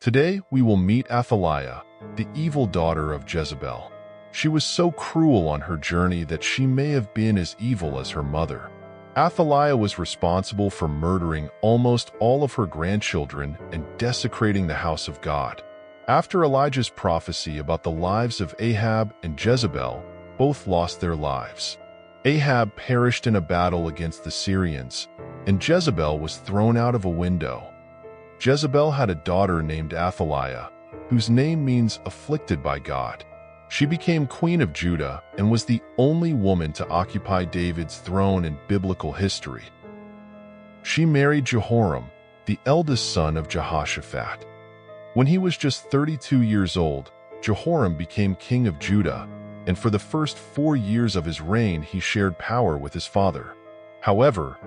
Today, we will meet Athaliah, the evil daughter of Jezebel. She was so cruel on her journey that she may have been as evil as her mother. Athaliah was responsible for murdering almost all of her grandchildren and desecrating the house of God. After Elijah's prophecy about the lives of Ahab and Jezebel, both lost their lives. Ahab perished in a battle against the Syrians, and Jezebel was thrown out of a window. Jezebel had a daughter named Athaliah, whose name means afflicted by God. She became queen of Judah and was the only woman to occupy David's throne in biblical history. She married Jehoram, the eldest son of Jehoshaphat. When he was just 32 years old, Jehoram became king of Judah, and for the first 4 years of his reign he shared power with his father. However,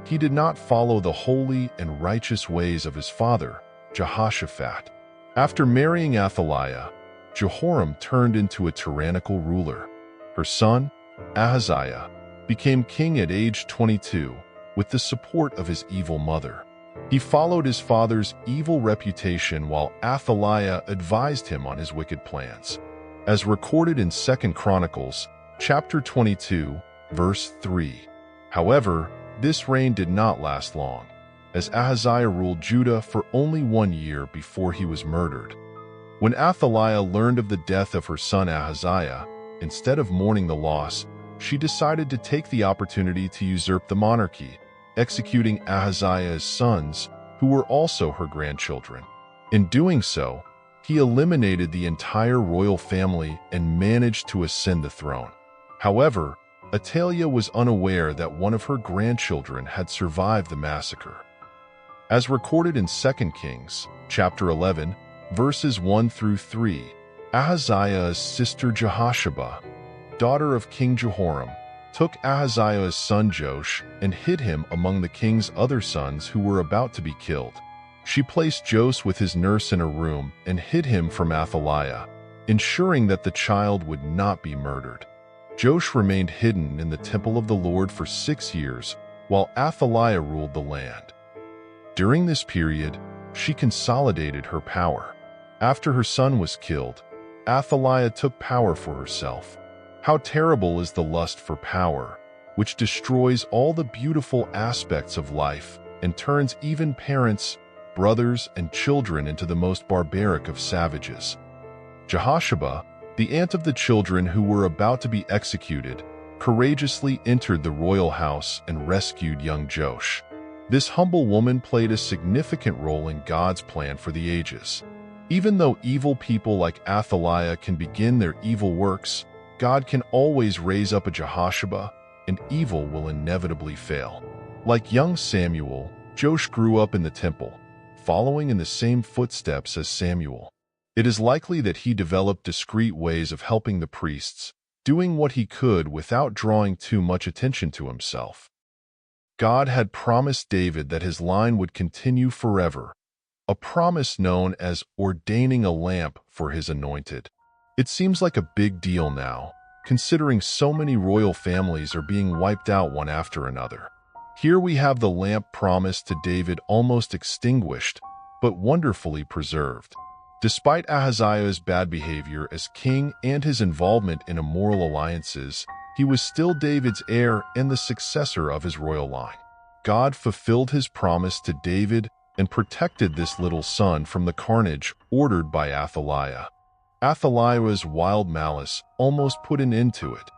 he did not follow the holy and righteous ways of his father, Jehoshaphat. After marrying Athaliah, Jehoram turned into a tyrannical ruler. Her son, Ahaziah, became king at age 22 with the support of his evil mother. He followed his father's evil reputation while Athaliah advised him on his wicked plans. As recorded in 2 Chronicles, chapter 22, verse 3. However, this reign did not last long, as Ahaziah ruled Judah for only 1 year before he was murdered. When Athaliah learned of the death of her son Ahaziah, instead of mourning the loss, she decided to take the opportunity to usurp the monarchy, executing Ahaziah's sons, who were also her grandchildren. In doing so, he eliminated the entire royal family and managed to ascend the throne. However, Athaliah was unaware that one of her grandchildren had survived the massacre. As recorded in 2 Kings, chapter 11, verses 1 through 3, Ahaziah's sister Jehosheba, daughter of King Jehoram, took Ahaziah's son Joash and hid him among the king's other sons who were about to be killed. She placed Joash with his nurse in a room and hid him from Athaliah, ensuring that the child would not be murdered. Joash remained hidden in the temple of the Lord for 6 years, while Athaliah ruled the land. During this period, she consolidated her power. After her son was killed, Athaliah took power for herself. How terrible is the lust for power, which destroys all the beautiful aspects of life and turns even parents, brothers, and children into the most barbaric of savages. Jehosheba, the aunt of the children who were about to be executed, courageously entered the royal house and rescued young Joash. This humble woman played a significant role in God's plan for the ages. Even though evil people like Athaliah can begin their evil works, God can always raise up a Jehosheba, and evil will inevitably fail. Like young Samuel, Joash grew up in the temple, following in the same footsteps as Samuel. It is likely that he developed discreet ways of helping the priests, doing what he could without drawing too much attention to himself. God had promised David that his line would continue forever, a promise known as ordaining a lamp for his anointed. It seems like a big deal now, considering so many royal families are being wiped out one after another. Here we have the lamp promised to David almost extinguished, but wonderfully preserved. Despite Ahaziah's bad behavior as king and his involvement in immoral alliances, he was still David's heir and the successor of his royal line. God fulfilled his promise to David and protected this little son from the carnage ordered by Athaliah. Athaliah's wild malice almost put an end to it.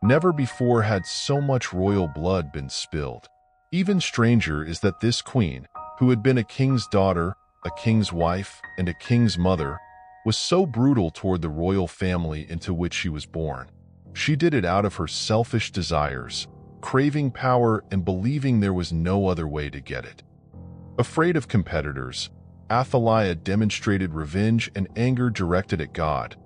Never before had so much royal blood been spilled. Even stranger is that this queen, who had been a king's daughter, a king's wife, and a king's mother, was so brutal toward the royal family into which she was born. She did it out of her selfish desires, craving power and believing there was no other way to get it. Afraid of competitors, Athaliah demonstrated revenge and anger directed at God,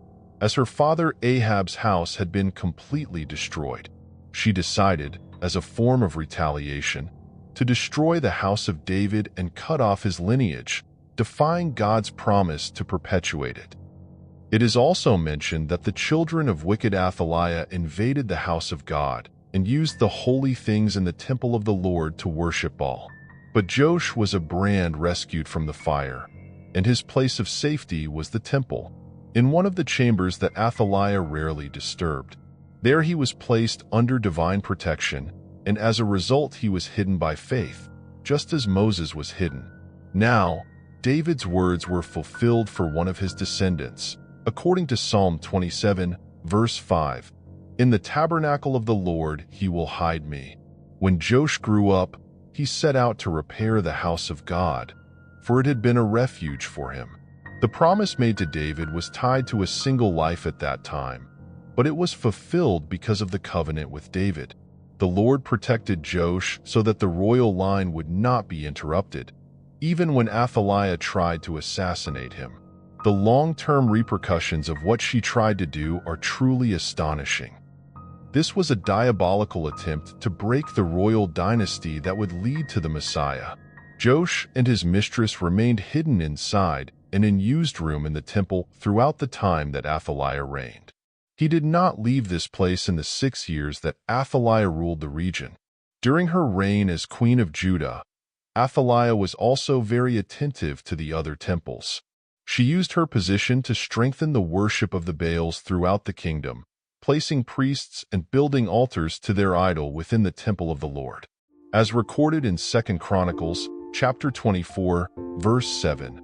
as her father Ahab's house had been completely destroyed. She decided, as a form of retaliation, to destroy the house of David and cut off his lineage, defying God's promise to perpetuate it. It is also mentioned that the children of wicked Athaliah invaded the house of God and used the holy things in the temple of the Lord to worship Baal. But Joash was a brand rescued from the fire. and his place of safety was the temple, in one of the chambers that Athaliah rarely disturbed. There he was placed under divine protection, and as a result he was hidden by faith, just as Moses was hidden. Now, David's words were fulfilled for one of his descendants, according to Psalm 27, verse 5. In the tabernacle of the Lord he will hide me. When Joash grew up, he set out to repair the house of God, for it had been a refuge for him. The promise made to David was tied to a single life at that time, but it was fulfilled because of the covenant with David. The Lord protected Joash so that the royal line would not be interrupted, even when Athaliah tried to assassinate him. The long-term repercussions of what she tried to do are truly astonishing. This was a diabolical attempt to break the royal dynasty that would lead to the Messiah. Joash and his mistress remained hidden inside an unused room in the temple throughout the time that Athaliah reigned. He did not leave this place in the 6 years that Athaliah ruled the region. During her reign as Queen of Judah, Athaliah was also very attentive to the other temples. She used her position to strengthen the worship of the Baals throughout the kingdom, placing priests and building altars to their idol within the temple of the Lord. As recorded in 2 Chronicles, chapter 24, verse 7,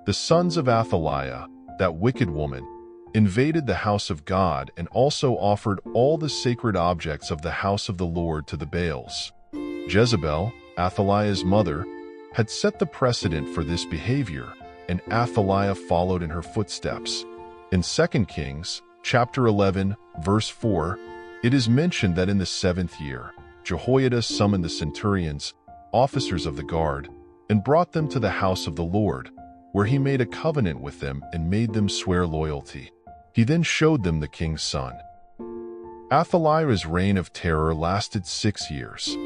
the sons of Athaliah, that wicked woman, invaded the house of God and also offered all the sacred objects of the house of the Lord to the Baals. Jezebel, Athaliah's mother, had set the precedent for this behavior, and Athaliah followed in her footsteps. In 2 Kings, chapter 11, verse 4, it is mentioned that in the 7th year, Jehoiada summoned the centurions, officers of the guard, and brought them to the house of the Lord, where he made a covenant with them and made them swear loyalty. He then showed them the king's son. Athaliah's reign of terror lasted 6 years.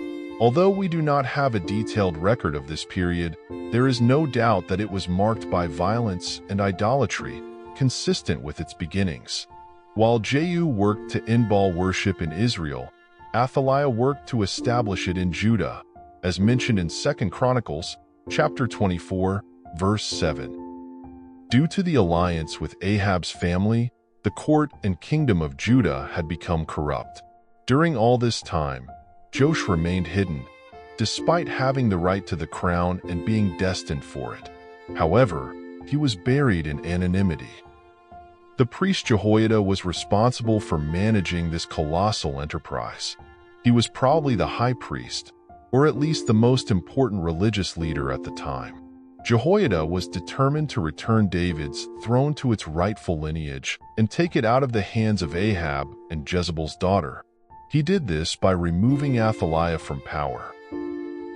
Although we do not have a detailed record of this period, there is no doubt that it was marked by violence and idolatry, consistent with its beginnings. While Jehu worked to end Baal worship in Israel, Athaliah worked to establish it in Judah, as mentioned in 2 Chronicles, chapter 24, verse 7. Due to the alliance with Ahab's family, the court and kingdom of Judah had become corrupt. During all this time, Joash remained hidden, despite having the right to the crown and being destined for it. However, he was buried in anonymity. The priest Jehoiada was responsible for managing this colossal enterprise. He was probably the high priest, or at least the most important religious leader at the time. Jehoiada was determined to return David's throne to its rightful lineage and take it out of the hands of Ahab and Jezebel's daughter. He did this by removing Athaliah from power.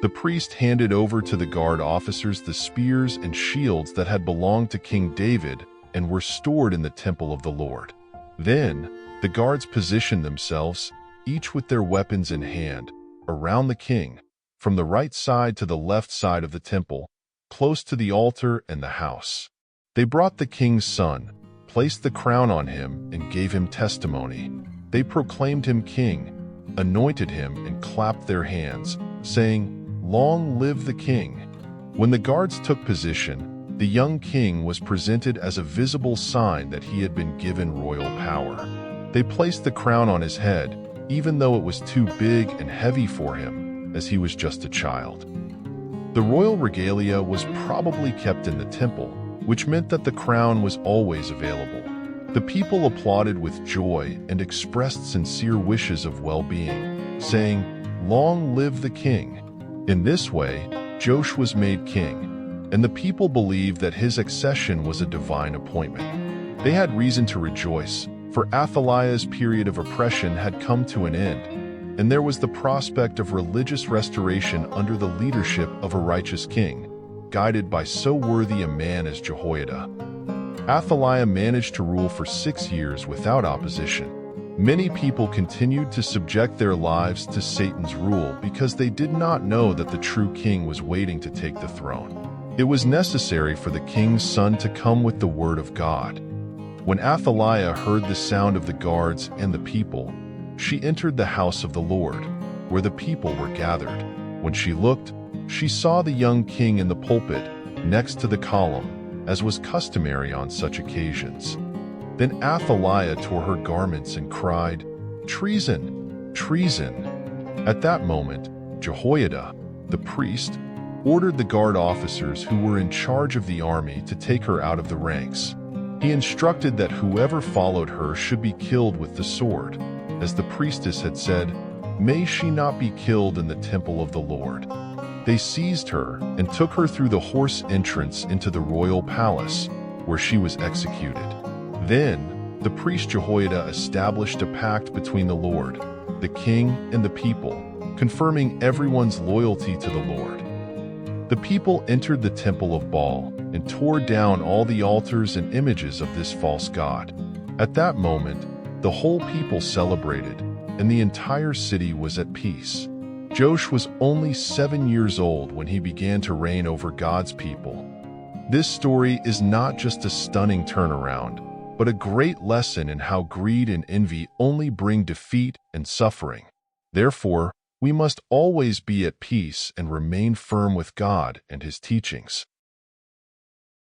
The priest handed over to the guard officers the spears and shields that had belonged to King David and were stored in the temple of the Lord. Then, the guards positioned themselves, each with their weapons in hand, around the king, from the right side to the left side of the temple, close to the altar and the house. They brought the king's son, placed the crown on him, and gave him testimony. They proclaimed him king, anointed him, and clapped their hands, saying, "Long live the king." When the guards took position, the young king was presented as a visible sign that he had been given royal power. They placed the crown on his head, even though it was too big and heavy for him, as he was just a child. The royal regalia was probably kept in the temple, which meant that the crown was always available. The people applauded with joy and expressed sincere wishes of well-being, saying, "Long live the king." In this way, Joash was made king, and the people believed that his accession was a divine appointment. They had reason to rejoice, for Athaliah's period of oppression had come to an end, and there was the prospect of religious restoration under the leadership of a righteous king, guided by so worthy a man as Jehoiada. Athaliah managed to rule for 6 years without opposition. Many people continued to subject their lives to Satan's rule because they did not know that the true king was waiting to take the throne. It was necessary for the king's son to come with the word of God. When Athaliah heard the sound of the guards and the people, she entered the house of the Lord, where the people were gathered. When she looked, she saw the young king in the pulpit, next to the column, as was customary on such occasions. Then Athaliah tore her garments and cried, "Treason! Treason!" At that moment, Jehoiada, the priest, ordered the guard officers who were in charge of the army to take her out of the ranks. He instructed that whoever followed her should be killed with the sword, as the priestess had said, "May she not be killed in the temple of the Lord." They seized her and took her through the horse entrance into the royal palace, where she was executed. Then, the priest Jehoiada established a pact between the Lord, the king, and the people, confirming everyone's loyalty to the Lord. The people entered the temple of Baal and tore down all the altars and images of this false god. At that moment, the whole people celebrated, and the entire city was at peace. Joash was only 7 years old when he began to reign over God's people. This story is not just a stunning turnaround, but a great lesson in how greed and envy only bring defeat and suffering. Therefore, we must always be at peace and remain firm with God and His teachings.